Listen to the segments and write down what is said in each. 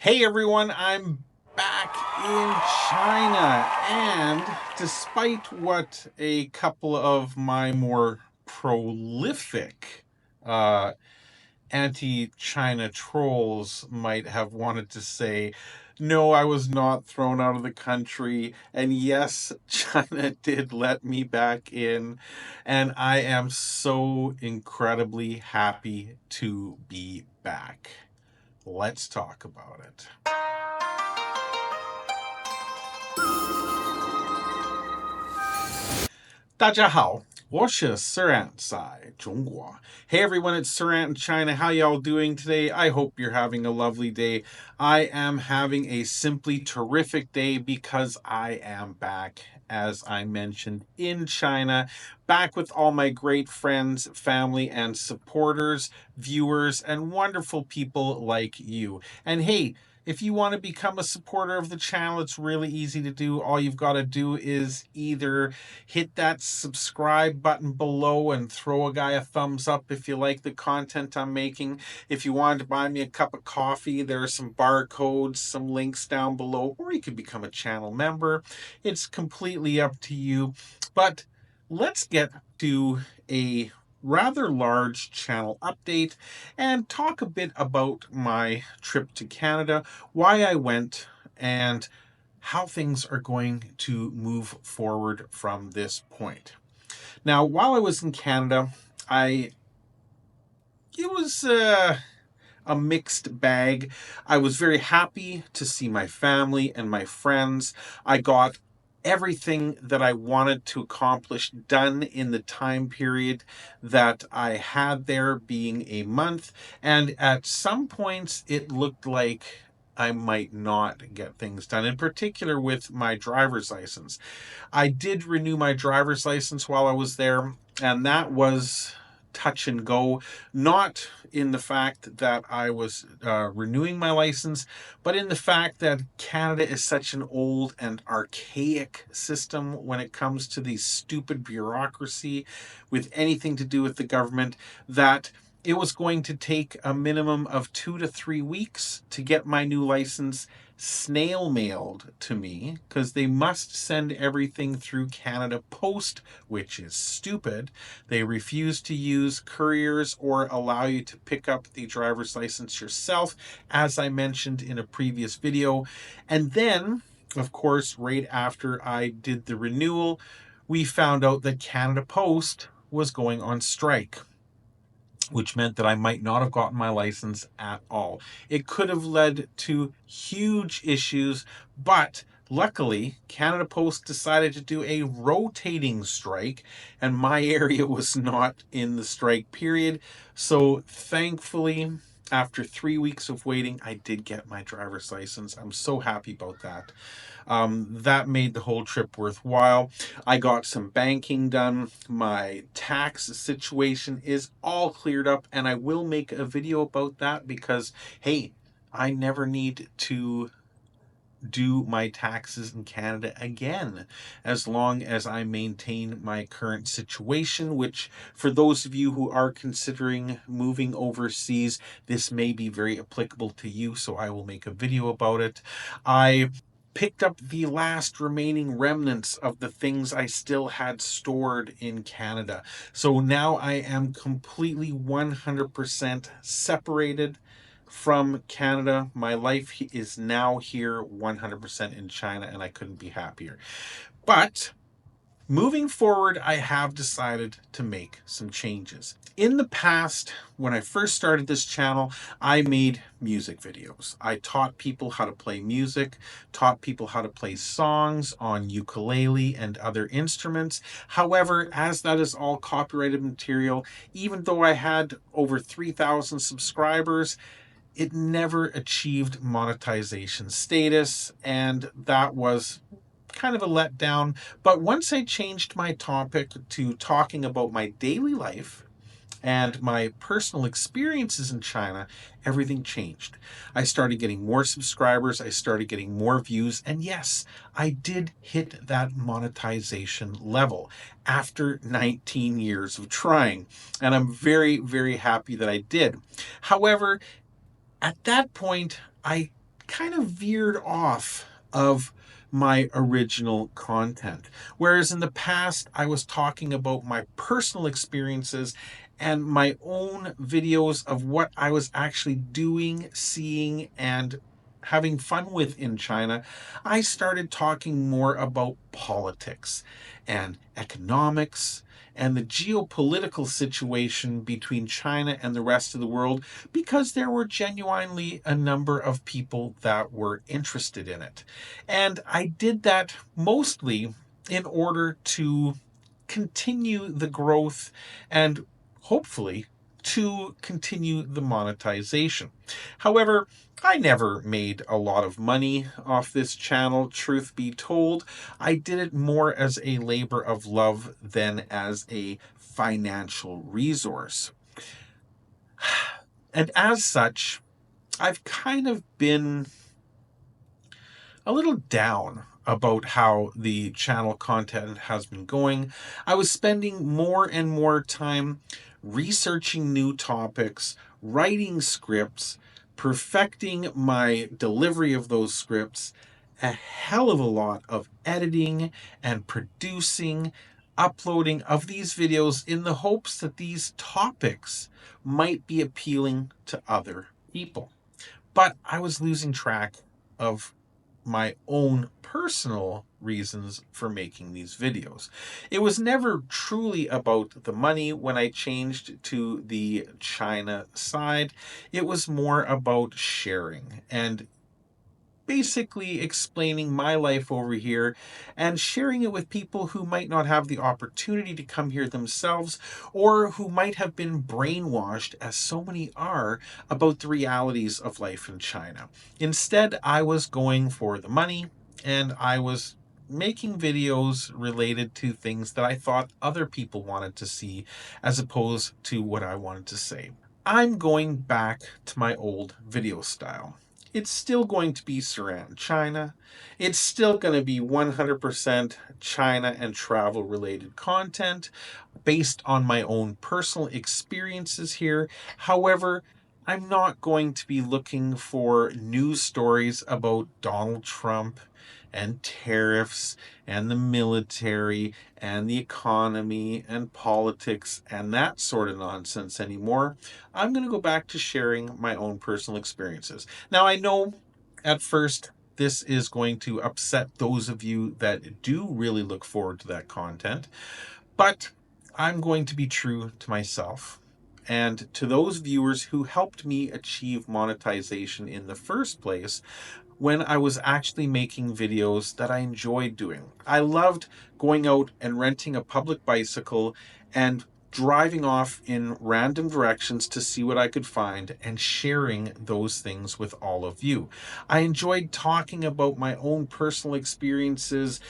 Hey everyone, I'm back in China, and despite what a couple of my more prolific uh, anti China trolls might have wanted to say, no, I was not thrown out of the country, and yes, China did let me back in, and I am so incredibly happy to be back. Let's talk about it. 大家好，我是 Sirant 在中国. Hey everyone, it's Sirant in China. How y'all doing today? I hope you're having a lovely day. I am having a simply terrific day because I am back, as I mentioned, in China, back with all my great friends, family, and supporters, viewers, and wonderful people like you. And hey, if you want to become a supporter of the channel, it's really easy to do. All you've got to do is either hit that subscribe button below and throw a guy a thumbs up if you like the content I'm making. If you wanted to buy me a cup of coffee, there are some barcodes, some links down below, or you could become a channel member. It's completely up to you. But let's get to a rather large channel update and talk a bit about my trip to Canada, why I went, and how things are going to move forward from this point. Now, while I was in Canada, it was a mixed bag. I was very happy to see my family and my friends. I got everything that I wanted to accomplish done in the time period that I had there, being a month. And at some points, it looked like I might not get things done, in particular with my driver's license. I did renew my driver's license while I was there, and that was touch and go, not in the fact that I was renewing my license, but in the fact that Canada is such an old and archaic system when it comes to the stupid bureaucracy with anything to do with the government, that it was going to take a minimum of 2 to 3 weeks to get my new license snail mailed to me, because they must send everything through Canada Post, which is stupid. They refuse to use couriers or allow you to pick up the driver's license yourself, as I mentioned in a previous video. And then, of course, right after I did the renewal, we found out that Canada Post was going on strike, which meant that I might not have gotten my license at all. It could have led to huge issues, but luckily, Canada Post decided to do a rotating strike, and my area was not in the strike period. So thankfully, after 3 weeks of waiting, I did get my driver's license. I'm so happy about that. That made the whole trip worthwhile. I got some banking done. My tax situation is all cleared up, and I will make a video about that because, hey, I never need to do my taxes in Canada again, as long as I maintain my current situation, which, for those of you who are considering moving overseas, this may be very applicable to you, so I will make a video about it. I picked up the last remaining remnants of the things I still had stored in Canada. So now I am completely 100% separated from Canada. My life is now here 100% in China, and I couldn't be happier. But moving forward, I have decided to make some changes. In the past, when I first started this channel, I made music videos. I taught people how to play music, taught people how to play songs on ukulele and other instruments. However, as that is all copyrighted material, even though I had over 3,000 subscribers, it never achieved monetization status, and that was kind of a letdown. But once I changed my topic to talking about my daily life and my personal experiences in China, everything changed. I started getting more subscribers, I started getting more views, and yes, I did hit that monetization level after 19 years of trying, and I'm very, very happy that I did. However, at that point, I kind of veered off of my original content. Whereas in the past, I was talking about my personal experiences and my own videos of what I was actually doing, seeing, and having fun with in China. I started talking more about politics and economics and the geopolitical situation between China and the rest of the world, because there were genuinely a number of people that were interested in it. And I did that mostly in order to continue the growth and hopefully to continue the monetization. However, I never made a lot of money off this channel, truth be told. I did it more as a labor of love than as a financial resource. And as such, I've kind of been a little down about how the channel content has been going. I was spending more and more time researching new topics, writing scripts, perfecting my delivery of those scripts, a hell of a lot of editing and producing, uploading of these videos in the hopes that these topics might be appealing to other people. But I was losing track of my own personal reasons for making these videos. It was never truly about the money when I changed to the China side. It was more about sharing and basically explaining my life over here and sharing it with people who might not have the opportunity to come here themselves, or who might have been brainwashed, as so many are, about the realities of life in China. Instead, I was going for the money, and I was making videos related to things that I thought other people wanted to see as opposed to what I wanted to say. I'm going back to my old video style. It's still going to be Sirant China. It's still going to be 100% China and travel related content based on my own personal experiences here. However, I'm not going to be looking for news stories about Donald Trump and tariffs and the military and the economy and politics and that sort of nonsense anymore. I'm going to go back to sharing my own personal experiences. Now, I know at first this is going to upset those of you that do really look forward to that content, but I'm going to be true to myself and to those viewers who helped me achieve monetization in the first place when I was actually making videos that I enjoyed doing. I loved going out and renting a public bicycle and driving off in random directions to see what I could find and sharing those things with all of you. I enjoyed talking about my own personal experiences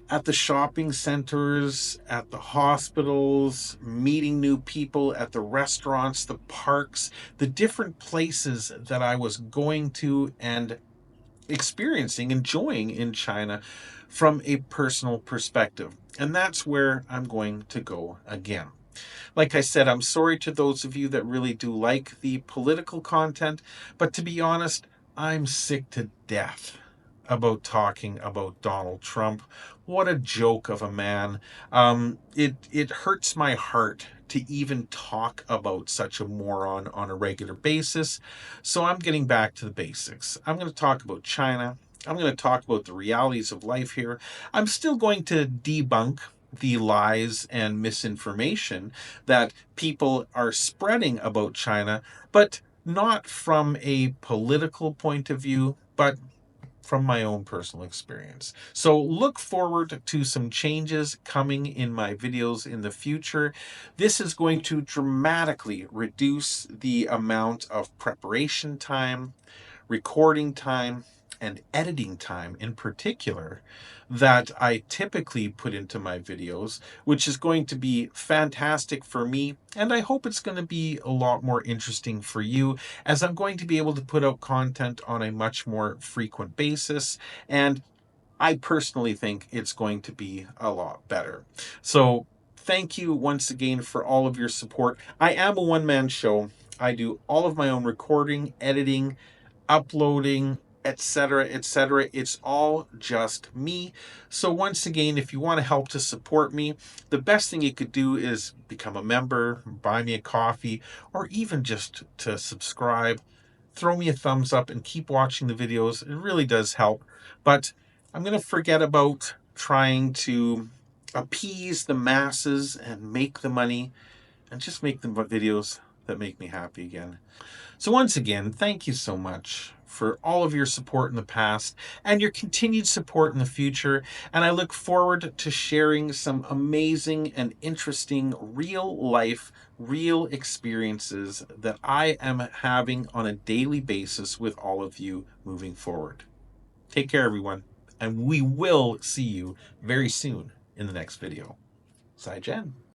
at the shopping centers, at the hospitals, meeting new people at the restaurants, the parks, the different places that I was going to and experiencing, enjoying in China from a personal perspective. And that's where I'm going to go again. Like I said, I'm sorry to those of you that really do like the political content, but to be honest, I'm sick to death about talking about Donald Trump. What a joke of a man. It hurts my heart to even talk about such a moron on a regular basis. So I'm getting back to the basics. I'm going to talk about China. I'm going to talk about the realities of life here. I'm still going to debunk the lies and misinformation that people are spreading about China, but not from a political point of view, but from my own personal experience. So look forward to some changes coming in my videos in the future. This is going to dramatically reduce the amount of preparation time, recording time, and editing time in particular that I typically put into my videos, which is going to be fantastic for me. And I hope it's going to be a lot more interesting for you, as I'm going to be able to put out content on a much more frequent basis. And I personally think it's going to be a lot better. So thank you once again for all of your support. I am a one-man show. I do all of my own recording, editing, uploading, etc., etc. It's all just me. So, once again, if you want to help to support me, the best thing you could do is become a member, buy me a coffee, or even just to subscribe. Throw me a thumbs up and keep watching the videos. It really does help. But I'm going to forget about trying to appease the masses and make the money and just make the videos that make me happy again. So, once again, thank you so much for all of your support in the past and your continued support in the future. And I look forward to sharing some amazing and interesting real life, real experiences that I am having on a daily basis with all of you moving forward. Take care, everyone, and we will see you very soon in the next video. Sai Jen.